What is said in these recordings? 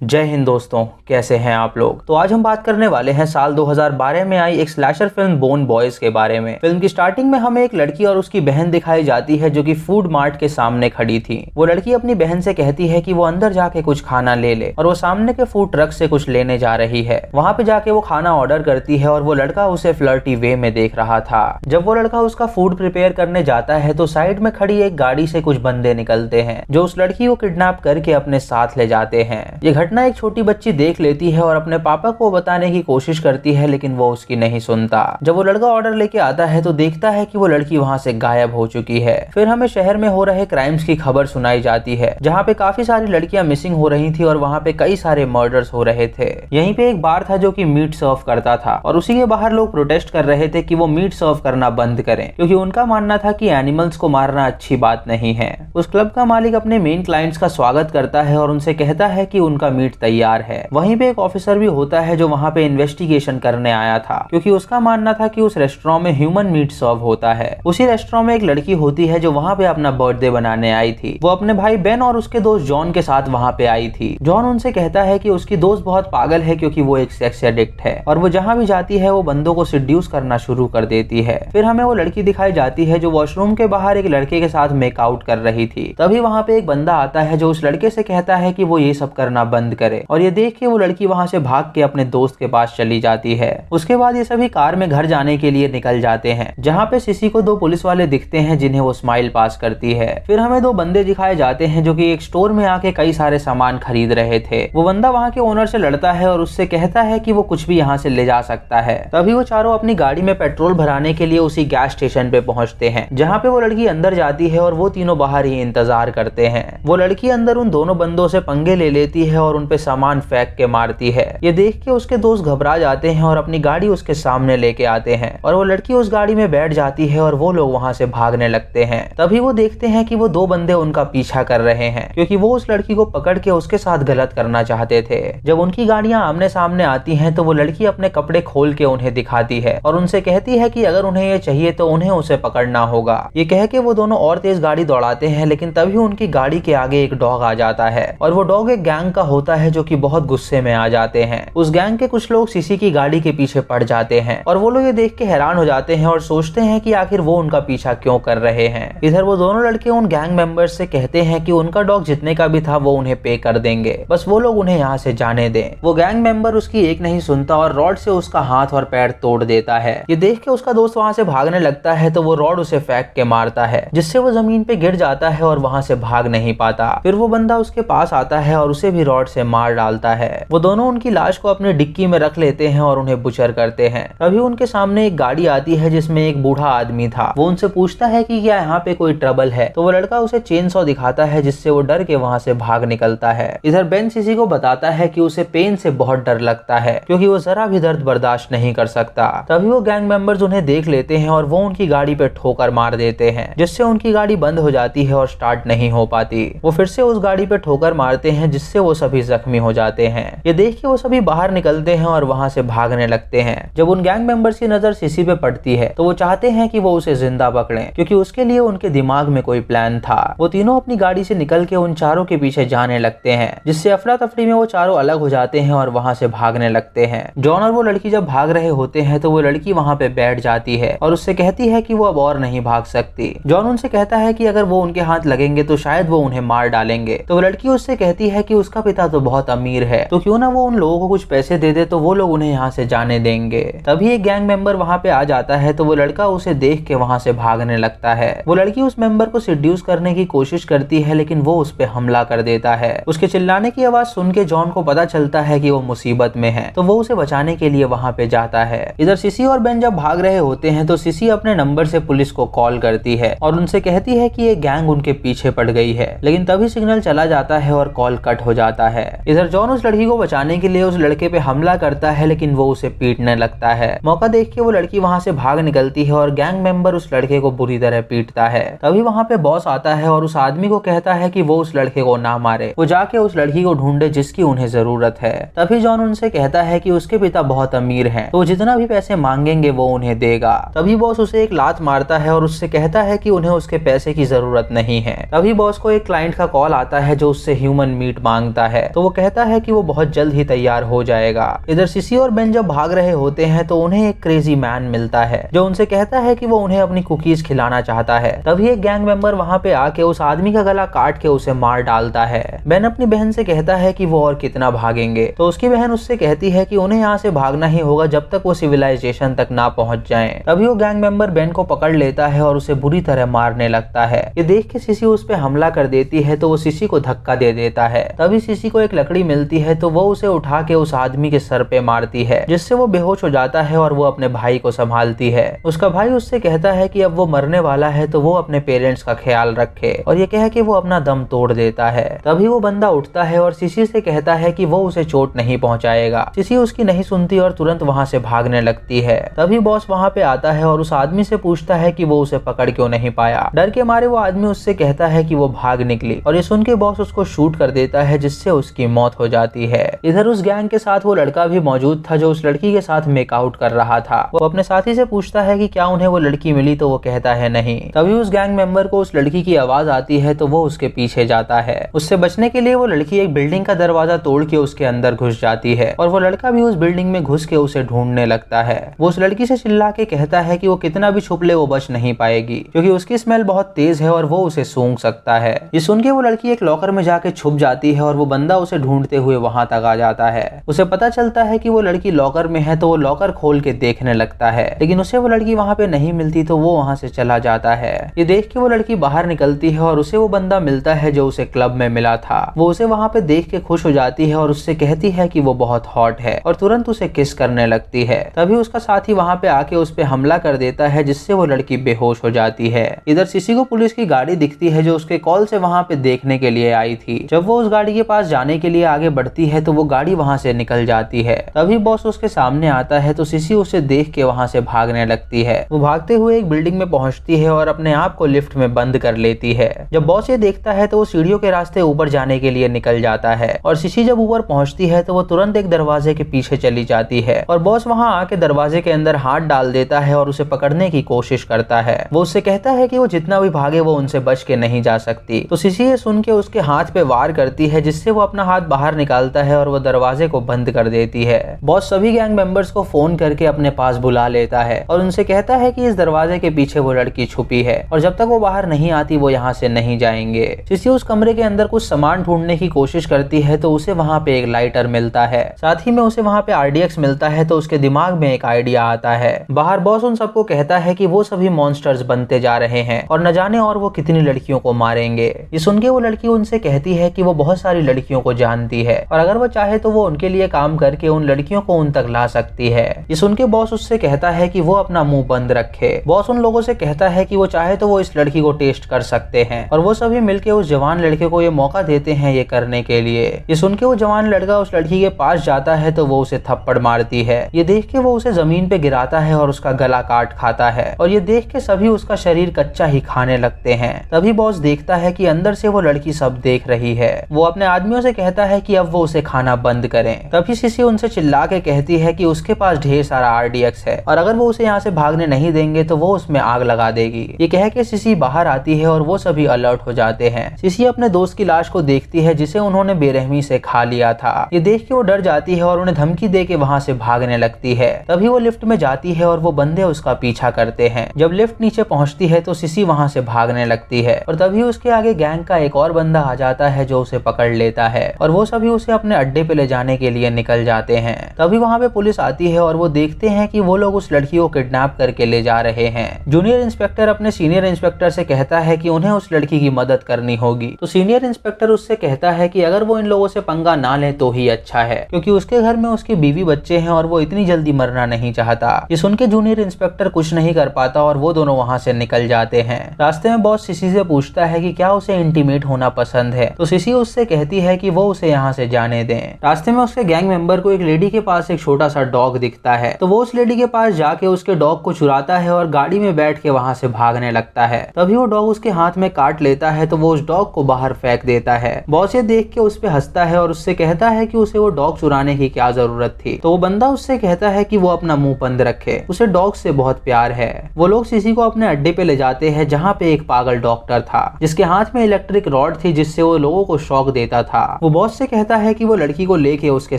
जय हिंद दोस्तों, कैसे हैं आप लोग। तो आज हम बात करने वाले हैं साल 2012 में आई एक स्लैशर फिल्म बोन बॉयज के बारे में। फिल्म की स्टार्टिंग में हमें एक लड़की और उसकी बहन दिखाई जाती है जो कि फूड मार्ट के सामने खड़ी थी। वो लड़की अपनी बहन से कहती है कि वो अंदर जाके कुछ खाना ले ले और वो सामने के फूड ट्रक से कुछ लेने जा रही है। वहाँ पे जाके वो खाना ऑर्डर करती है और वो लड़का उसे फ्लर्टी वे में देख रहा था। जब वो लड़का उसका फूड प्रिपेयर करने जाता है तो साइड में खड़ी एक गाड़ी से कुछ बंदे निकलते हैं जो उस लड़की को किडनैप करके अपने साथ ले जाते हैं। ये घटना एक छोटी बच्ची देख लेती है और अपने पापा को बताने की कोशिश करती है, लेकिन वो उसकी नहीं सुनता। जब वो लड़का ऑर्डर लेके आता है तो देखता है कि वो लड़की वहाँ से गायब हो चुकी है। फिर हमें शहर में हो रहे क्राइम्स की खबर सुनाई जाती है, जहाँ पे काफी सारी लड़कियां मिसिंग हो रही थी और वहाँ पे कई सारे मर्डर्स हो रहे थे। यहीं पे एक बार था जो कि मीट सर्व करता था और उसी के बाहर लोग प्रोटेस्ट कर रहे थे कि वो मीट सर्व करना बंद करें, क्योंकि उनका मानना था कि एनिमल्स को मारना अच्छी बात नहीं है। उस क्लब का मालिक अपने मेन क्लाइंट्स का स्वागत करता है और उनसे कहता है कि उनका मीट तैयार है। वहीं पे एक ऑफिसर भी होता है जो वहाँ पे इन्वेस्टिगेशन करने आया था, क्योंकि उसका मानना था कि उस रेस्टोरेंट में ह्यूमन मीट सर्व होता है। उसी रेस्टोरेंट में एक लड़की होती है जो वहाँ पे अपना बर्थडे बनाने आई थी। वो अपने भाई बेन और उसके दोस्त जॉन के साथ वहाँ पे आई थी। जॉन उनसे कहता है कि उसकी दोस्त बहुत पागल है क्योंकि वो एक सेक्स एडिक्ट है और वो जहाँ भी जाती है वो बंदों को सिड्यूस करना शुरू कर देती है। फिर हमें वो लड़की दिखाई जाती है जो वॉशरूम के बाहर एक लड़के के साथ मेकआउट कर रही थी। तभी वहाँ पे एक बंदा आता है जो उस लड़के से कहता है कि वो ये सब करना बंद करे और ये देख के वो लड़की वहाँ से भाग के अपने दोस्त के पास चली जाती है। उसके बाद ये सभी कार में घर जाने के लिए निकल जाते हैं, जहाँ पे सिसी को दो पुलिस वाले दिखते हैं जिन्हें वो स्माइल पास करती है। फिर हमें दो बंदे दिखाए जाते हैं जो कि एक स्टोर में आके कई सारे सामान खरीद रहे थे। वो बंदा वहाँ के ओनर से लड़ता है और उससे कहता है कि वो कुछ भी यहाँ से ले जा सकता है। तभी वो चारों अपनी गाड़ी में पेट्रोल भराने के लिए उसी गैस स्टेशन पे पहुंचते हैं, जहाँ पे वो लड़की अंदर जाती है और वो तीनों बाहर ही इंतजार करते हैं। वो लड़की अंदर उन दोनों बंदों से पंगे ले लेती है और उन पे सामान फेंक के मारती है। ये देख के उसके दोस्त घबरा जाते हैं और अपनी गाड़ी उसके सामने लेके आते हैं और वो लड़की उस गाड़ी में बैठ जाती है और वो लोग वहाँ से भागने लगते हैं। तभी वो देखते हैं कि वो दो बंदे उनका पीछा कर रहे हैं, क्योंकि वो उस लड़की को पकड़ के उसके साथ गलत करना चाहते थे। जब उनकी गाड़ियां आमने सामने आती हैं तो वो लड़की अपने कपड़े खोल के उन्हें दिखाती है और उनसे कहती है कि अगर उन्हें ये चाहिए तो उन्हें उसे पकड़ना होगा। ये कह के वो दोनों और तेज गाड़ी दौड़ाते हैं, लेकिन तभी उनकी गाड़ी के आगे एक डॉग आ जाता है और वो डॉग एक गैंग का होता है जो कि बहुत गुस्से में आ जाते हैं। उस गैंग के कुछ लोग सीसी की गाड़ी के पीछे पड़ जाते हैं और वो लोग ये देख के हैरान हो जाते हैं और सोचते हैं कि आखिर वो उनका पीछा क्यों कर रहे हैं। इधर वो दोनों लड़के उन गैंग मेंबर्स से कहते हैं कि उनका डॉग जितने का भी था वो उन्हें पे कर देंगे, बस वो लोग उन्हें यहाँ से जाने दें। वो गैंग मेंबर उसकी एक नहीं सुनता और रॉड से उसका हाथ और पैर तोड़ देता है। ये देख के उसका दोस्त वहाँ से भागने लगता है तो वो रॉड उसे फेंक के मारता है, जिससे वो जमीन पे गिर जाता है और वहाँ से भाग नहीं पाता। फिर वो बंदा उसके पास आता है और उसे भी रॉड से मार डालता है। वो दोनों उनकी लाश को अपने डिक्की में रख लेते हैं और उन्हें बुचर करते हैं। तभी उनके सामने एक गाड़ी आती है जिसमें एक बूढ़ा आदमी था। वो उनसे पूछता है कि क्या यहाँ पे कोई ट्रबल है, तो वो लड़का उसे चेन सॉ दिखाता है, जिससे वो डर के वहाँ से भाग निकलता है। इधर बेन सीसी को बताता है कि उसे पेन से बहुत डर लगता है, क्योंकि वो जरा भी दर्द बर्दाश्त नहीं कर सकता। तभी वो गैंग मेंबर्स उन्हें देख लेते हैं और वो उनकी गाड़ी पे ठोकर मार देते हैं, जिससे उनकी गाड़ी बंद हो जाती है और स्टार्ट नहीं हो पाती। वो फिर से उस गाड़ी पे ठोकर मारते हैं, जिससे वो सभी जख्मी हो जाते हैं। ये देख के वो सभी बाहर निकलते हैं और वहाँ से भागने लगते हैं। जब उन गैंग मेंबर्स की नजर सीसी पे पड़ती है तो वो चाहते हैं कि वो उसे जिंदा पकड़ें, क्योंकि उसके लिए उनके दिमाग में कोई प्लान था। वो तीनों अपनी गाड़ी से निकल के उन चारों के पीछे जाने लगते हैं, जिससे अफरा तफरी में वो चारों अलग हो जाते हैं और वहाँ से भागने लगते हैं। जॉन और वो लड़की जब भाग रहे होते हैं तो वो लड़की वहाँ पे बैठ जाती है और उससे कहती है कि वो अब और नहीं भाग सकती। जॉन उनसे कहता है कि अगर वो उनके हाथ लगेंगे तो शायद वो उन्हें मार डालेंगे। तो वो लड़की उससे कहती है कि उसका पिता तो बहुत अमीर है, तो क्यों ना वो उन लोगों को कुछ पैसे दे दे तो वो लोग उन्हें यहाँ से जाने देंगे। तभी एक गैंग मेंबर वहाँ पे आ जाता है तो वो लड़का उसे देख के वहाँ से भागने लगता है। वो लड़की उस मेंबर को सिड्यूस करने की कोशिश करती है, लेकिन वो उस पे हमला कर देता है। उसके चिल्लाने की आवाज सुन के जॉन को पता चलता है कि वो मुसीबत में है, तो वो उसे बचाने के लिए वहाँ पे जाता है। इधर सिसी और बेन जब भाग रहे होते हैं तो सिसी अपने नंबर से पुलिस को कॉल करती है और उनसे कहती है कि ये गैंग उनके पीछे पड़ गई है, लेकिन तभी सिग्नल चला जाता है और कॉल कट हो जाता है। इधर जॉन उस लड़की को बचाने के लिए उस लड़के पे हमला करता है, लेकिन वो उसे पीटने लगता है। मौका देख के वो लड़की वहाँ से भाग निकलती है और गैंग मेंबर उस लड़के को बुरी तरह पीटता है। तभी वहाँ पे बॉस आता है और उस आदमी को कहता है कि वो उस लड़के को ना मारे, वो जाके उस लड़की को ढूंढे जिसकी उन्हें जरूरत है। तभी जॉन उनसे कहता है कि उसके पिता बहुत अमीर हैं, तो जितना भी पैसे मांगेंगे वो उन्हें देगा। तभी बॉस उसे एक लात मारता है और उससे कहता है कि उन्हें उसके पैसे की जरूरत नहीं है। तभी बॉस को एक क्लाइंट का कॉल आता है जो उससे ह्यूमन मीट मांगता है। तो वो कहता है कि वो बहुत जल्द ही तैयार हो जाएगा। इधर सिसी और बेन जब भाग रहे होते हैं तो उन्हें एक क्रेजी मैन मिलता है जो उनसे कहता है कि वो उन्हें अपनी कुकीज खिलाना चाहता है। तभी एक गैंग मेंबर वहाँ पे आके उस आदमी का गला काट के उसे मार डालता है। बेन अपनी बहन से कहता है कि वो और कितना भागेंगे, तो उसकी बहन उससे कहती है कि उन्हें यहाँ से भागना ही होगा जब तक वो सिविलाइजेशन तक ना पहुंच जाएं। तभी वो गैंग मेंबर बेन को पकड़ लेता है और उसे बुरी तरह मारने लगता है। ये देख के सिसी उस पे हमला कर देती है तो वो सिसी को धक्का दे देता है। तभी सिसी को एक लकड़ी मिलती है तो वो उसे उठा के उस आदमी के सर पे मारती है, जिससे वो बेहोश हो जाता है और वो अपने भाई को संभालती है। उसका भाई उससे कहता है कि अब वो मरने वाला है तो वो अपने पेरेंट्स का ख्याल रखे, और ये कह के वो अपना दम तोड़ देता है। तभी वो बंदा उठता है और सिसी से कहता है कि वो उसे चोट नहीं पहुंचाएगा। सिसी उसकी नहीं सुनती और तुरंत वहां से भागने लगती है। तभी बॉस वहां पे आता है और उस आदमी से पूछता है कि वो उसे पकड़ क्यों नहीं पाया। डर के मारे वो आदमी उससे कहता है कि वो भाग निकली, और ये सुन के बॉस उसको शूट कर देता है, जिससे उसकी मौत हो जाती है। इधर उस गैंग के साथ वो लड़का भी मौजूद था जो उस लड़की के साथ मेकआउट कर रहा था। वो अपने साथी से पूछता है कि क्या उन्हें वो लड़की मिली, तो वो कहता है नहीं। तभी उस गैंग मेंबर को उस लड़की की आवाज आती है तो वो उसके पीछे जाता है। उससे बचने के लिए वो लड़की एक बिल्डिंग का दरवाजा तोड़ के उसके अंदर घुस जाती है, और वो लड़का भी उस बिल्डिंग में घुस के उसे ढूंढने लगता है। वो उस लड़की से चिल्ला के कहता है कि वो कितना भी छुप ले वो बच नहीं पाएगी, क्योंकि उसकी स्मेल बहुत तेज है और वो उसे सूंघ सकता है। ये सुन के वो लड़की एक लॉकर में जाके छुप जाती है और वो बंदा उसे ढूंढते हुए वहां तक आ जाता है। उसे पता चलता है कि वो लड़की लॉकर में है तो वो लॉकर खोल के देखने लगता है, लेकिन उसे वो लड़की वहां पे नहीं मिलती तो वो वहां से चला जाता है। ये देख के वो लड़की बाहर निकलती है और उसे वो बंदा मिलता है जो उसे क्लब में मिला था। वो उसे वहां पे देख के खुश हो जाती है और उससे कहती है कि वो बहुत हॉट है, और तुरंत उसे किस करने लगती है। तभी उसका साथी वहां पे आके उस पे हमला कर देता है, जिससे वो लड़की बेहोश हो जाती है। इधर सिसी को पुलिस की गाड़ी दिखती है जो उसके कॉल से वहां पे देखने के लिए आई थी। जब वो उस गाड़ी के पास जाने के लिए आगे बढ़ती है तो वो गाड़ी वहां से निकल जाती है। तभी बॉस उसके सामने आता है तो सिसी उसे देख के वहां से भागने लगती है। वो भागते हुए एक बिल्डिंग में पहुंचती है और अपने आप को लिफ्ट में बंद कर लेती है। जब बॉस ये देखता है तो वो सीढ़ियों के रास्ते ऊपर जाने के लिए निकल जाता है, और सिसी जब ऊपर पहुंचती है तो वो तुरंत एक दरवाजे के पीछे चली जाती है, और बॉस वहां आके दरवाजे के अंदर हाथ डाल देता है और उसे पकड़ने की कोशिश करता है। वो उससे कहता है कि वो जितना भी भागे वो उनसे बच के नहीं जा सकती। तो सिसी ये सुन के उसके हाथ पे वार करती है, जिससे वो अपना हाथ बाहर निकालता है और वो दरवाजे को बंद कर देती है। बॉस सभी गैंग मेंबर्स को फोन करके अपने पास बुला लेता है और उनसे कहता है कि इस दरवाजे के पीछे वो लड़की छुपी है, और जब तक वो बाहर नहीं आती वो यहाँ से नहीं जाएंगे। सिसी उस कमरे के अंदर कुछ सामान ढूंढने की कोशिश करती है तो उसे वहाँ पे एक लाइटर मिलता है, साथ ही में उसे वहाँ पे RDX मिलता है। तो उसके दिमाग में एक आइडिया आता है। बाहर बॉस उन सबको कहता है कि वो सभी मॉन्स्टर्स बनते जा रहे हैं और न जाने और वो कितनी लड़कियों को मारेंगे। ये सुन के वो लड़की उनसे कहती है कि वो बहुत सारी लड़कियों को जानती है, और अगर वो चाहे तो वो उनके लिए काम करके उन लड़कियों को उन तक ला सकती है। ये सुन के बॉस उससे कहता है कि वो अपना मुंह बंद रखे। बॉस उन लोगों से कहता है कि वो चाहे तो वो इस लड़की को टेस्ट कर सकते हैं, और वो सभी मिलके उस जवान लड़के को ये मौका देते हैं ये करने के लिए। ये सुन के वो जवान लड़का उस लड़की के पास जाता है तो वो उसे थप्पड़ मारती है। ये देख के वो उसे जमीन पे गिराता है और उसका गला काट खाता है, और ये देख के सभी उसका शरीर कच्चा ही खाने लगते हैं। तभी बॉस देखता है कि अंदर से वो लड़की सब देख रही है। वो अपने आदमियों से कहता है कि अब वो उसे खाना बंद करें। तभी सिसी उनसे चिल्ला के कहती है कि उसके पास ढेर सारा RDX है, और अगर वो उसे यहाँ से भागने नहीं देंगे तो वो उसमें आग लगा देगी। ये कह के सिसी बाहर आती है और वो सभी अलर्ट हो जाते हैं। सिसी अपने दोस्त की लाश को देखती है जिसे उन्होंने बेरहमी से खा लिया था। ये देख के वो डर जाती है और उन्हें धमकी दे के वहाँ से भागने लगती है। तभी वो लिफ्ट में जाती है और वो बंदे उसका पीछा करते हैं। जब लिफ्ट नीचे पहुंचती है तो सिसी वहाँ से भागने लगती है, और तभी उसके आगे गैंग का एक और बंदा आ जाता है जो उसे पकड़ लेता है, और वो सभी उसे अपने अड्डे पे ले जाने के लिए निकल जाते हैं। तभी वहाँ पे पुलिस आती है और वो देखते हैं कि वो लोग उस लड़की को किडनैप करके ले जा रहे हैं। जूनियर इंस्पेक्टर अपने सीनियर इंस्पेक्टर से कहता है कि उन्हें उस लड़की की मदद करनी होगी। तो सीनियर इंस्पेक्टर उससे कहता है कि अगर वो इन लोगों से पंगा ना ले तो ही अच्छा है, क्योंकि उसके घर में उसकी बीवी बच्चे हैं और वो इतनी जल्दी मरना नहीं चाहता। ये सुन के जूनियर इंस्पेक्टर कुछ नहीं कर पाता और वो दोनों वहाँ से निकल जाते हैं। रास्ते में बॉस सिसी से पूछता है कि क्या उसे इंटीमेट होना पसंद है, तो सिसी उससे कहती है कि वो उसे यहाँ से जाने दें। रास्ते में उसके गैंग मेंबर को एक लेडी के पास एक छोटा सा डॉग दिखता है, तो वो उस लेडी के पास जाके उसके डॉग को चुराता है और गाड़ी में बैठ के वहाँ से भागने लगता है। तभी वो डॉग उसके हाथ में काट लेता है तो वो उस डॉग को बाहर फेंक देता है। बॉस ये देख के उस पे हंसता है और उससे कहता है कि उसे वो डॉग चुराने की क्या जरूरत थी। तो वो बंदा उससे कहता है कि वो अपना मुंह बंद रखे, उसे डॉग से बहुत प्यार है। वो लोग सिसी को अपने अड्डे पे ले जाते हैं जहाँ पे एक पागल डॉक्टर था जिसके हाथ में इलेक्ट्रिक रॉड थी जिससे वो लोगों को शॉक देता था। वो बॉस से कहता है कि वो लड़की को लेके उसके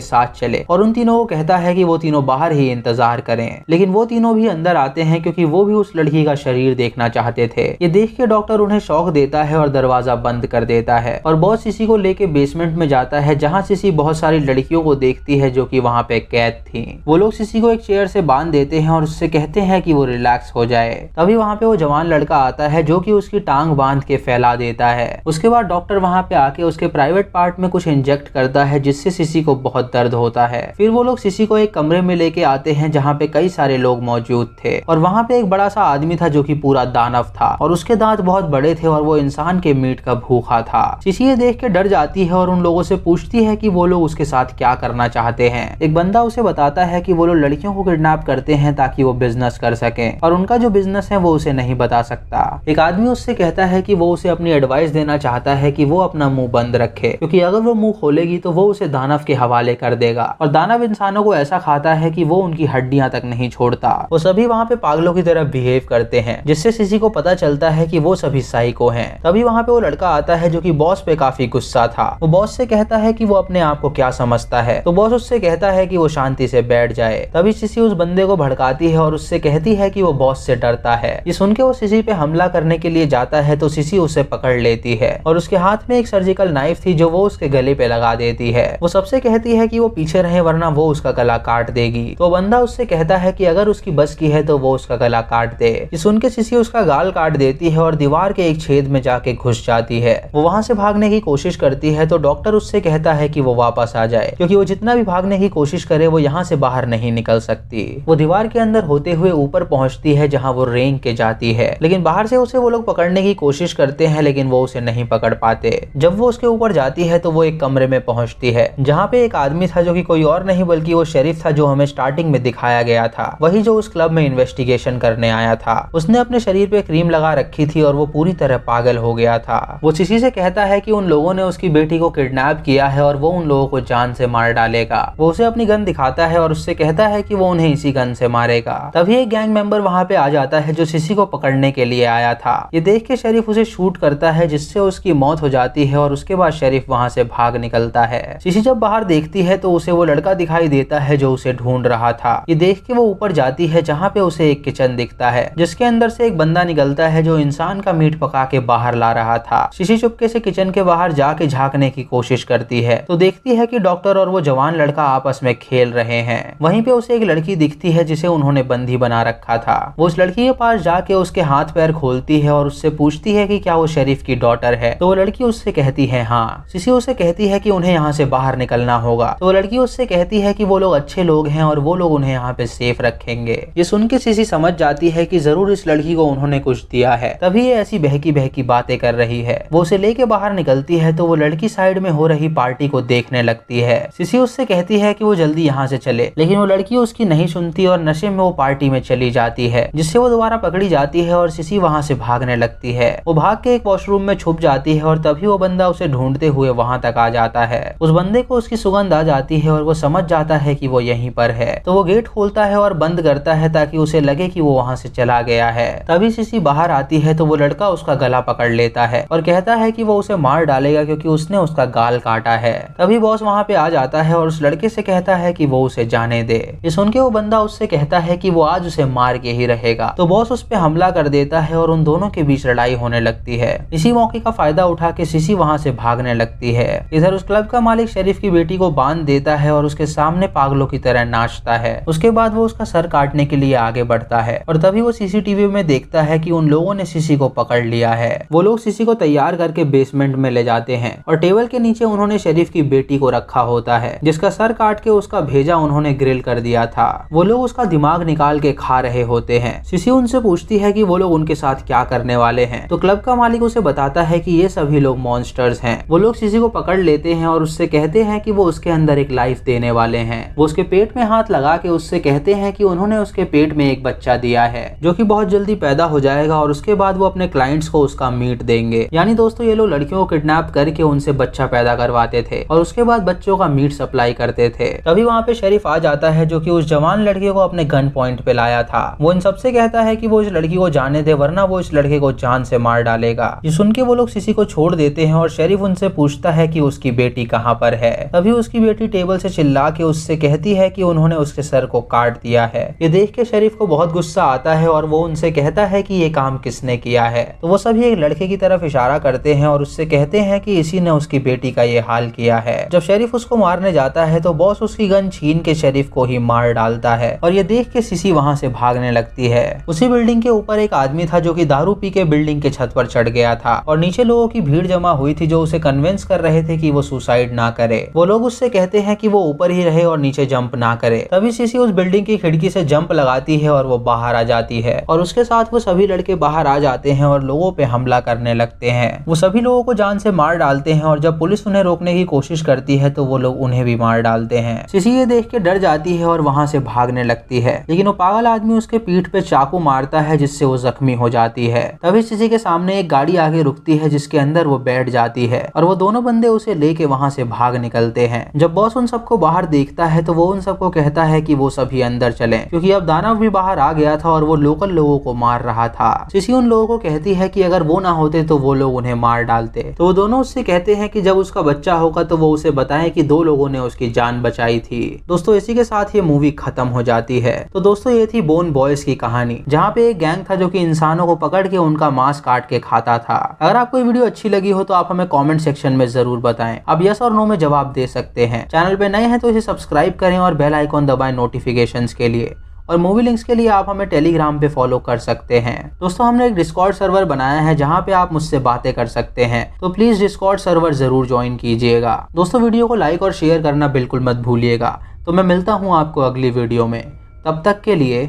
साथ चले और उन तीनों को कहता है कि वो तीनों बाहर ही इंतजार करें, लेकिन वो तीनों भी अंदर आते हैं क्योंकि वो भी उस लड़की का शरीर देखना चाहते थे। ये देख के डॉक्टर उन्हें शॉक देता है और दरवाजा बंद कर देता है और बॉस सिसी को लेके बेसमेंट में जाता है, जहाँ सिसी बहुत सारी लड़कियों को देखती है जो कि वहाँ पे कैद थी। वो लोग सिसी को एक चेयर से बांध देते हैं और उससे कहते हैं कि वो रिलैक्स हो जाए। तभी वहाँ पे वो जवान लड़का आता है जो कि उसकी टांग बांध के फैला देता है। उसके बाद डॉक्टर वहाँ पे आके उसके प्राइवेट पार्ट में कुछ इंजेक्ट करता है जिससे सिसी को बहुत दर्द होता है। फिर वो लोग सिसी को एक कमरे में लेके आते हैं जहाँ पे कई सारे लोग मौजूद थे और वहाँ पे एक बड़ा सा आदमी था जो कि पूरा दानव था और उसके दांत बहुत बड़े थे और वो इंसान के मीट का भूखा था। सिसी ये देख के डर जाती है और उन लोगों से पूछती है कि वो लोग उसके साथ क्या करना चाहते हैं। एक बंदा उसे बताता है कि वो लोग लड़कियों को किडनैप करते हैं ताकि वो बिजनेस कर सके और उनका जो बिजनेस है वो उसे नहीं बता सकता। एक आदमी उससे कहता है कि वो उसे अपनी एडवाइस देना चाहता है कि वो अपना मुंह बंद रखे, क्योंकि अगर वो मुंह खोलेगी तो वो उसे दानव के हवाले कर देगा और दानव इंसानों को ऐसा खाता है कि वो उनकी हड्डियां तक नहीं छोड़ता। वो सभी वहाँ पे पागलों की तरह बिहेव करते हैं, जिससे सिसी को पता चलता है कि वो सभी साइको हैं। तभी वहाँ पे वो लड़का आता है जो कि बॉस पे काफी गुस्सा था। वो बॉस से कहता है कि वो अपने आप को क्या समझता है, तो बॉस उससे कहता है कि वो शांति से बैठ जाए। तभी सिसी उस बंदे को भड़काती है और उससे कहती है कि वो बॉस से डरता है। ये सुन के वो सिसी पे हमला करने के लिए जाता है तो सिसी उसे पकड़ लेती है और उसके हाथ में एक सर्जिकल नाइफ थी जो वो उसके गले पे लगा देती है। वो सबसे कहती है कि वो पीछे रहे वरना वो उसका गला काट देगी। तो बंदा उससे कहता है कि अगर उसकी बस की है तो वो उसका गला काट दे। ये सुन के सिसी उसका गाल काट देती है और दीवार के एक छेद में जाके घुस जाती है। वो वहां से भागने की कोशिश करती है तो डॉक्टर उससे कहता है कि वो वापस आ जाए, क्योंकि वो जितना भी भागने की कोशिश करे वो यहाँ से बाहर नहीं निकल सकती। वो दीवार के अंदर होते हुए ऊपर पहुंचती है जहाँ वो रेंग के जाती है, लेकिन बाहर से उसे वो लोग पकड़ने की कोशिश करते हैं लेकिन वो उसे नहीं पकड़ पाते। जब वो उसके ऊपर जाती है तो वो एक कमरे में पहुंचती है जहाँ पे एक आदमी था जो कि कोई और नहीं बल्कि वो शेरिफ था जो हमें स्टार्टिंग में दिखाया गया था, वही जो उस क्लब में इन्वेस्टिगेशन करने आया था। उसने अपने शरीर पे क्रीम लगा रखी थी और वो पूरी तरह पागल हो गया था। वो सिसी से कहता है कि उन लोगों ने उसकी बेटी को किडनैप किया है और वो उन लोगों को जान से मार डालेगा। वो उसे अपनी गन दिखाता है और उससे कहता है कि वो उन्हें इसी गन से मारेगा। तभी एक गैंग मेंबर वहाँ पे आ जाता है जो सिसी को पकड़ने के लिए आया था। ये देख के शेरिफ उसे शूट करता है जिससे उसकी मौत हो जाती है और उसके बाद शेरिफ वहाँ से भाग निकलता है। सिसी जब बाहर देखती है तो उसे वो लड़का दिखाई देता है जो उसे ढूंढ रहा था। ये देख के वो ऊपर जाती है जहाँ पे उसे एक किचन दिखता है जिसके अंदर से एक बंदा निकलता है जो इंसान का मीट पका के बाहर ला रहा था। सिसी चुपके से किचन के बाहर जाके झांकने की कोशिश करती है तो देखती है कि डॉक्टर और वो जवान लड़का आपस में खेल रहे हैं। वहीं पे उसे एक लड़की दिखती है जिसे उन्होंने बंदी बना रखा था। वो उस लड़की के पास जाके उसके हाथ पैर खोलती है और उससे पूछती है कि क्या वो शेरिफ की डॉटर है, तो वो लड़की उससे कहती है हाँ। सिसी उसे कहती है कि उन्हें यहाँ से बाहर निकलना होगा, तो वो लड़की उससे कहती है कि वो लोग अच्छे लोग हैं और वो लोग उन्हें यहाँ पे सेफ रखेंगे। ये सुन के सिसी समझ जाती है कि जरूर इस लड़की को उन्होंने कुछ दिया है, तभी ये ऐसी बहकी बहकी बातें कर रही है। वो उसे लेके बाहर निकलती है तो वो लड़की साइड में हो रही पार्टी को देखने लगती है। सिसी उससे कहती है कि वो जल्दी यहाँ से चले, लेकिन वो लड़की उसकी नहीं सुनती और नशे में वो पार्टी में चली जाती है, जिससे वो दोबारा पकड़ी जाती है और सिसी वहाँ से भागने लगती है। वो भाग के एक वॉशरूम में छुप जाती है और तभी वो बंदा उसे ढूंढते हुए वहाँ तक आ जाता है। उस बंदे को उसकी सुगंध आ जाती है और वो समझ जाता है कि वो यहीं पर है, तो वो गेट खोलता है और बंद करता है ताकि उसे लगे कि वो वहाँ से चला गया है। तभी सिसी बाहर आती है तो वो लड़का उसका गला पकड़ लेता है और कहता है कि वो उसे मार डालेगा क्योंकि उसने उसका गाल काटा है। तभी बॉस वहाँ पे आ जाता है और उस लड़के से कहता है कि वो उसे जाने दे। ये सुन के वो बंदा उससे कहता है कि वो आज उसे मार के ही रहेगा, तो बॉस उस पे हमला कर देता है और उन दोनों के बीच लड़ाई होने लगती है। इसी मौके का फायदा उठा के सिसी वहाँ से भागने लगती है। इधर उस क्लब का मालिक शेरिफ की बेटी को बांध देता है और उसके सामने पागलों की तरह नाचता है। उसके बाद वो उसका सर काटने के लिए आगे बढ़ता है और तभी वो सीसीटीवी में देखता है कि उन लोगों ने सिसी को पकड़ लिया है। वो लोग सिसी को तैयार करके बेसमेंट में ले जाते हैं और टेबल के नीचे उन्होंने शेरिफ की बेटी को रखा होता है जिसका सर काट के उसका भेजा उन्होंने ग्रिल कर दिया था। वो लोग उसका दिमाग निकाल के खा रहे होते हैं। सिसी उनसे पूछती है कि वो लोग उनके साथ क्या करने वाले हैं, तो क्लब का मालिक उसे बताता है कि ये सभी लोग मॉन्स्टर्स हैं। वो लोग सिसी को पकड़ लेते हैं और उससे कहते हैं कि वो उसके अंदर एक लाइफ देने वाले हैं। वो उसके पेट में हाथ लगा के उससे कहते हैं कि उन्होंने उसके पेट में एक बच्चा दिया है जो कि बहुत जल्दी पैदा हो जाएगा और उसके बाद वो अपने क्लाइंट्स को उसका मीट देंगे। यानी दोस्तों ये लोग लड़कियों को किडनैप करके उनसे बच्चा पैदा करवाते थे और उसके बाद बच्चों का मीट सप्लाई करते थे। तभी वहाँ पे शेरिफ आ जाता है जो कि उस जवान लड़के को अपने गन पॉइंट पे लाया था। वो इन सबसे कहता है कि वो इस लड़की को जाने दे वरना वो इस लड़के को जान से मार डालेगा। ये सुन के वो लोग सिसी को छोड़ देते हैं और शेरिफ उनसे पूछता है कि उसकी बेटी कहाँ पर है। तभी उसकी बेटी टेबल से चिल्ला के उससे कहती है कि उन्होंने उसके सर को काट दिया है। ये देख के शरीफ को बहुत गुस्सा आता है और वो उनसे कहता है कि ये काम किसने किया है। तो वो सभी एक लड़के की तरफ इशारा करते हैं और उससे कहते हैं कि इसी ने उसकी बेटी का ये हाल किया है। जब शरीफ उसको मारने जाता है तो बॉस उसकी गन छीन के शरीफ को ही मार डालता है और ये देख के सिसी वहां से भागने लगती है। उसी बिल्डिंग के ऊपर एक आदमी था जो कि दारू पी के बिल्डिंग के छत पर चढ़ गया था और नीचे लोगों की भीड़ जमा हुई थी जो उसे कन्विंस कर रहे थे कि वो सुसाइड ना करे। वो लोग उससे कहते हैं कि वो ऊपर ही रहे और नीचे जंप ना करे। तभी सिसी उस बिल्डिंग की खिड़की से जंप लगाती है और वो बाहर आ जाती है और उसके साथ वो सभी लड़के बाहर आ जाते हैं और लोगों पे हमला करने लगते हैं। वो सभी लोगों को जान से मार डालते हैं और जब पुलिस उन्हें रोकने की कोशिश करती है तो वो लोग उन्हें भी मार डालते हैं। सिसी ये देख के डर जाती है और वहां से भागने लगती है, लेकिन वो पागल आदमी उसके पीठ पे चाकू मारता है जिससे वो जख्मी हो जाती है। तभी सिसी के सामने एक गाड़ी आगे रुकती है जिसके अंदर वो बैठ जाती है और वो दोनों बंदे उसे लेके वहां से भाग निकलते हैं। जब बॉस उन सबको बाहर देखता है तो वो उन सबको कहता है कि वो सभी अंदर चलें, क्योंकि अब दानव भी बाहर आ गया था और वो लोकल लोगों को मार रहा था। सिसी उन लोगों को कहती है कि अगर वो ना होते तो वो लोग उन्हें मार डालते। तो वो दोनों उससे कहते हैं कि जब उसका बच्चा होगा तो वो उसे बताएं कि 2 लोगों ने उसकी जान बचाई थी। दोस्तों इसी के साथ ये मूवी खत्म हो जाती है। तो दोस्तों ये थी बोन बॉयज की कहानी, जहाँ पे एक गैंग था जो कि इंसानों को पकड़ के उनका मांस काट के खाता था। अगर आपको ये वीडियो अच्छी लगी हो तो आप हमें कमेंट सेक्शन में जरूर बताएं। आप यस और नो में जवाब दे सकते हैं। चैनल पे नए हैं तो इसे सब्सक्राइब करें और बेल आइकॉन दबाएं नोटिफिकेशंस के लिए। और मूवी लिंक्स के लिए आप हमें टेलीग्राम पे फॉलो कर सकते हैं। दोस्तों हमने एक डिस्कॉर्ड सर्वर बनाया है जहां पे आप मुझसे बातें कर सकते हैं, तो प्लीज डिस्कॉर्ड सर्वर जरूर ज्वाइन कीजिएगा। दोस्तों वीडियो को लाइक और शेयर करना बिल्कुल मत भूलिएगा। तो मैं मिलता हूं आपको अगली वीडियो में, तब तक के लिए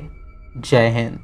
जय हिंद।